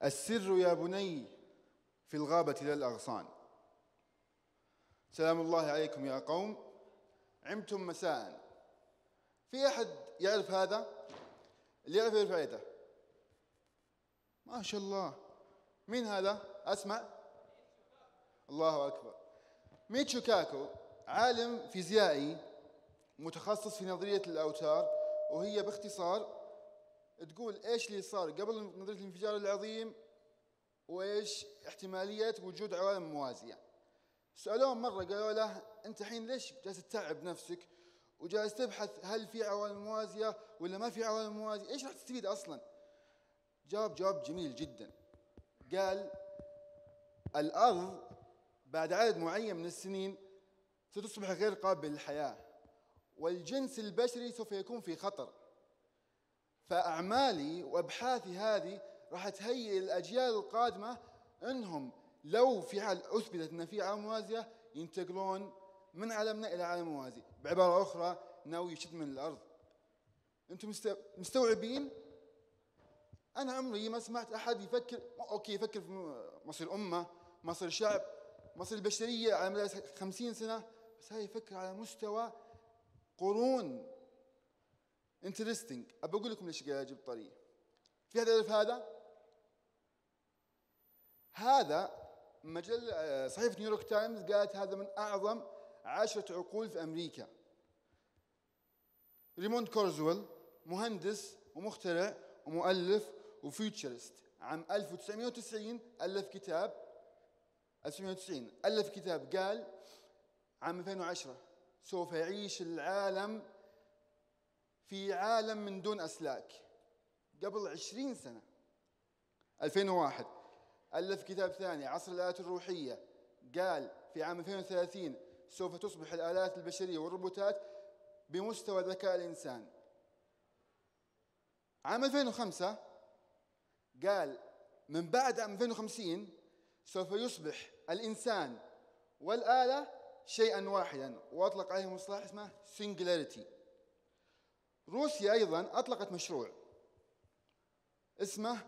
السر يا بني في الغابة لا الأغصان. سلام الله عليكم يا قوم، عمتم مساء. في أحد يعرف هذا؟ اللي يعرف يرفع يده. ما شاء الله. مين هذا؟ أسمع. الله أكبر. ميتشو كاكو عالم فيزيائي متخصص في نظرية الأوتار، وهي باختصار تقول إيش اللي صار قبل نظرية الانفجار العظيم وإيش احتمالية وجود عوالم موازية. سألوه مرة قالوا له أنت الحين ليش جالس تتعب نفسك وجالس تبحث هل في عوالم موازية ولا ما في عوالم موازية؟ إيش راح تستفيد أصلا؟ جواب جميل جدا. قال الأرض بعد عدد معين من السنين ستصبح غير قابل للحياة، والجنس البشري سوف يكون في خطر. فأعمالي وأبحاثي هذه راح تهيئ الأجيال القادمة أنهم لو في حال أثبتت أن في عالم موازية ينتقلون من عالمنا إلى عالم موازي. بعبارة أخرى ناوي يشد من الأرض. أنتم مستوعبين؟ أنا عمري ما سمعت أحد يفكر يفكر في مصير أمة، مصير شعب، مصير البشرية على مدى 50 سنة، بس هاي يفكر على مستوى قرون. انترستنج. أبى أقول لكم ليش قاعد أجيب الطريق. في أحد يعرف هذا؟ هذا صحيفة نيويورك تايمز قالت هذا من أعظم 10 عقول في أمريكا. ريموند كورزويل مهندس ومخترع ومؤلف وفيوتشرست. عام 1990 ألف كتاب قال عام 2010 سوف يعيش العالم في عالم من دون أسلاك. قبل 20 سنة 2001 ألف كتاب ثاني عصر الآلات الروحية، قال في عام 2030 سوف تصبح الآلات البشرية والروبوتات بمستوى ذكاء الإنسان. عام 2005 قال من بعد عام 2050 سوف يصبح الإنسان والآلة شيئا واحدا، وأطلق عليه مصطلح اسمه singularity. روسيا أيضا أطلقت مشروع اسمه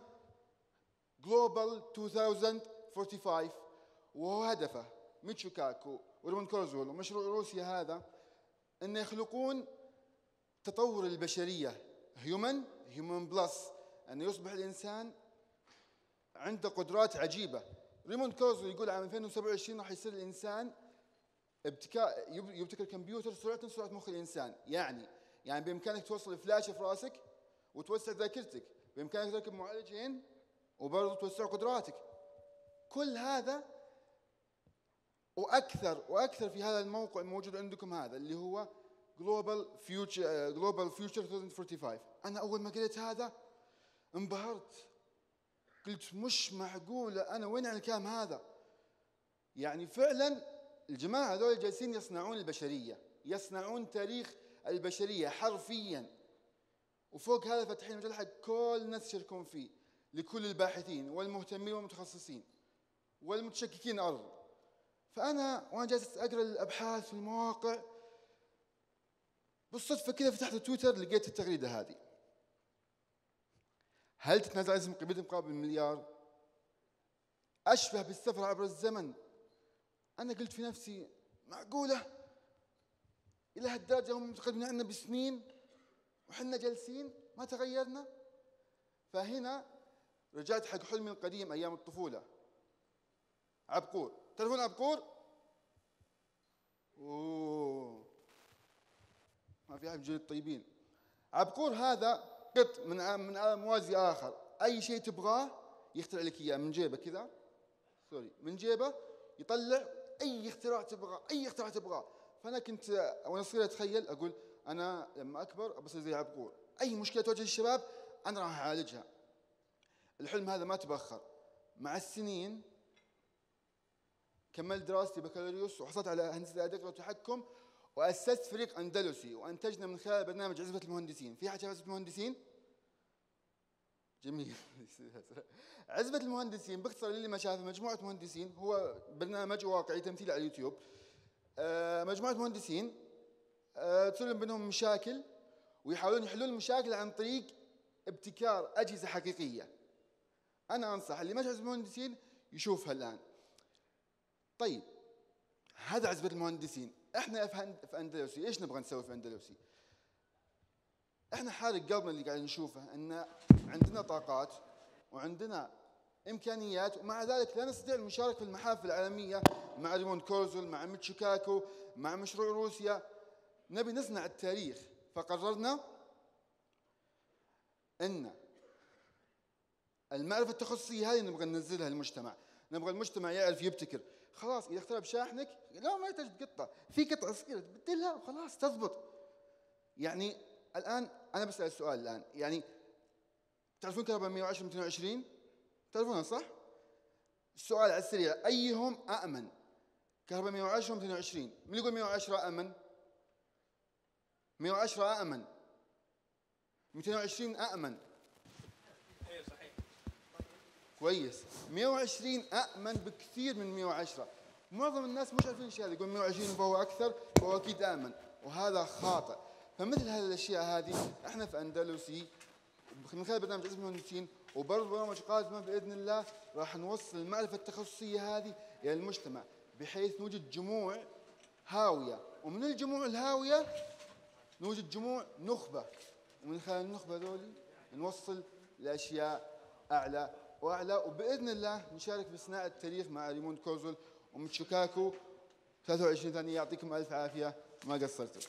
Global 2045، وهو هدفه ميتشو كاكو وريموند كورزويل ومشروع روسيا هذا أن يخلقون تطور البشرية هيومن بلس، أن يصبح الإنسان عنده قدرات عجيبة. ريموند كورزويل يقول عام 2027 راح يصير الإنسان يبتكر كمبيوتر سرعة مخ الإنسان. يعني بإمكانك توصل فلاشة في راسك وتوسع ذاكرتك، بإمكانك تركب معالجين وبرضه توسع قدراتك. كل هذا وأكثر في هذا الموقع الموجود عندكم هذا اللي هو Global Future 2045. أنا أول ما قريت هذا انبهرت، قلت مش معقولة، أنا وين عن الكلام هذا؟ يعني فعلا الجماعة هذول جالسين يصنعون البشرية، يصنعون تاريخ البشرية حرفيا. وفوق هذا فاتحين مجال حق كل الناس يشاركون فيه، لكل الباحثين والمهتمين والمتخصصين والمتشككين أرض. وأنا جالس أقرأ الأبحاث في المواقع، بالصدفة كذا فتحت تويتر لقيت التغريدة هذه: هل تتنازل اسم قيمته مقابل مليار؟ أشبه بالسفر عبر الزمن. أنا قلت في نفسي معقولة؟ إلى هالدرجة هم متقدمين عنا بسنين وحنا جالسين ما تغيرنا؟ فهنا رجعت حق حلمي القديم أيام الطفولة. عبقور، تعرفون عبقور؟ أوه، ما في أحد من الطيبين. عبقور هذا قط من عالم موازي آخر، أي شيء تبغاه يخترع لك إياه من جيبه كذا، من جيبه يطلع أي اختراع تبغاه. فأنا كنت وأنا صغير أتخيل أقول أنا لما أكبر أبصير زي عبقور، أي مشكلة تواجه الشباب أنا راح أعالجها. الحلم هذا ما تبخر. مع السنين كملت دراستي بكالوريوس وحصلت على هندسة إدارة وتحكم، وأسست فريق أندلسي وأنتجنا من خلال برنامج عزبة المهندسين. في حاجة عزبة المهندسين؟ جميل. عزبة المهندسين باختصار للي ما شافه مجموعة مهندسين، هو برنامج واقعي تمثيلي على اليوتيوب. مجموعة مهندسين تصير بينهم مشاكل ويحاولون يحلون المشاكل عن طريق ابتكار أجهزة حقيقية. انا انصح اللي ما شاف عزبة المهندسين يشوفها الان. طيب هذا عزبة المهندسين، احنا في اندلسي ايش نبغى نسوي في اندلسي؟ احنا حارق قلبنا اللي قاعد نشوفه ان عندنا طاقات وعندنا امكانيات، ومع ذلك لا نستطيع المشاركه في المحافل العالميه مع ريموند كورزل، مع ميتشيكاكو، مع مشروع روسيا. نبي نصنع التاريخ، فقررنا ان المعرفه التخصصيه هذه نبغى ننزلها للمجتمع، نبغى المجتمع يعرف يبتكر. خلاص اذا اخترب شاحنك لا ما يحتاج تقطع، في قطعه صغيره تبدلها وخلاص تضبط. يعني الان انا بسال السؤال الان، يعني تعرفون كهرباء 110 220 تعرفونها صح؟ السؤال على السريع، ايهم امن؟ كهرباء 110 و220، من يقول 110 امن؟ 110 امن، 220 امن. ايوه صحيح. كويس، 120 امن بكثير من 110. معظم الناس مش عارفين الشيء هذا، يقول 120 فهو اكثر فهو اكيد امن، وهذا خاطئ. فمثل هذه الاشياء هذه احنا في اندلسي من خلال برنامج عزبة المهندسين وبرضه برامج قادمه باذن الله راح نوصل المعرفه التخصصيه هذه الى المجتمع، بحيث نوجد جموع هاويه، ومن الجموع الهاويه نوجد جموع نخبه، ومن خلال النخبه ذولي نوصل لاشياء اعلى واعلى، وباذن الله نشارك في صناعه التاريخ مع ريموند كورزل وميتشيكاكو. 23 ثانيه، يعطيكم الف عافيه، ما قصرتوا.